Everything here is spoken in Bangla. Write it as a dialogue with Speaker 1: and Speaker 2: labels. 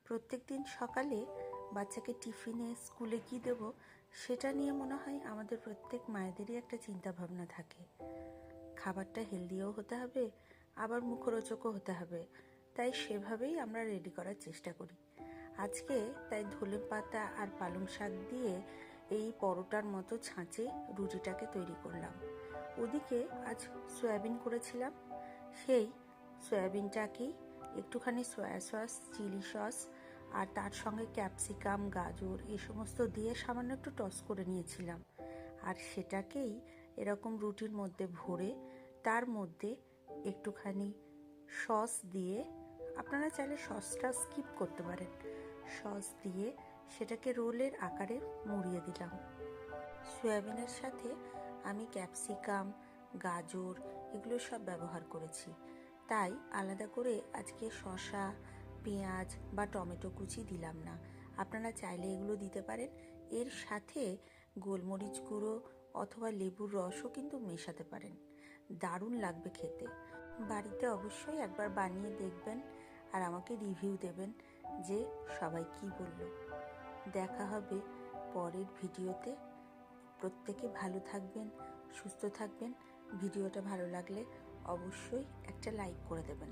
Speaker 1: প্রত্যেকদিন সকালে বাচ্চাকে টিফিনে স্কুলে কি দেব সেটা নিয়ে মনে হয় আমাদের প্রত্যেক মায়েদেরই একটা চিন্তা ভাবনা থাকে। খাবারটা হেলদিও হতে হবে, আবার মুখরোচকও হতে হবে, তাই সেভাবেই আমরা রেডি করার চেষ্টা করি। আজকে তাই ধনে পাতা আর পালং শাক দিয়ে এই পরোটার মতো ছাঁচে রুটিটাকে তৈরি করলাম। ওদিকে আজ সয়াবিন করেছিলাম, সেই সয়াবিনটাকেই একটুখানি সয়া সস, চিলি সস আর তার সঙ্গে ক্যাপসিকাম, গাজর এই সমস্ত দিয়ে সামান্য একটু টস করে নিয়েছিলাম। আর সেটাকেই এরকম রুটির মধ্যে ভরে তার মধ্যে একটুখানি সস দিয়ে, আপনারা চাইলে সসটা স্কিপ করতে পারেন, সস দিয়ে সেটাকে রোলের আকারে মুড়িয়ে দিলাম। সয়াবিনের সাথে আমি ক্যাপসিকাম, গাজর এগুলো সব ব্যবহার করেছি, তাই আলাদা করে আজকে শসা, পেঁয়াজ বা টমেটো কুচি দিলাম না। আপনারা চাইলে এগুলো দিতে পারেন। এর সাথে গোলমরিচ গুঁড়ো অথবা লেবুর রসও কিন্তু মেশাতে পারেন। দারুণ লাগবে খেতে। বাড়িতে অবশ্যই একবার বানিয়ে দেখবেন আর আমাকে রিভিউ দেবেন যে সবাই কি বলল। দেখা হবে পরের ভিডিওতে। প্রত্যেকে ভালো থাকবেন, সুস্থ থাকবেন। ভিডিওটা ভালো লাগলে অবশ্যই একটা লাইক করে দেবেন।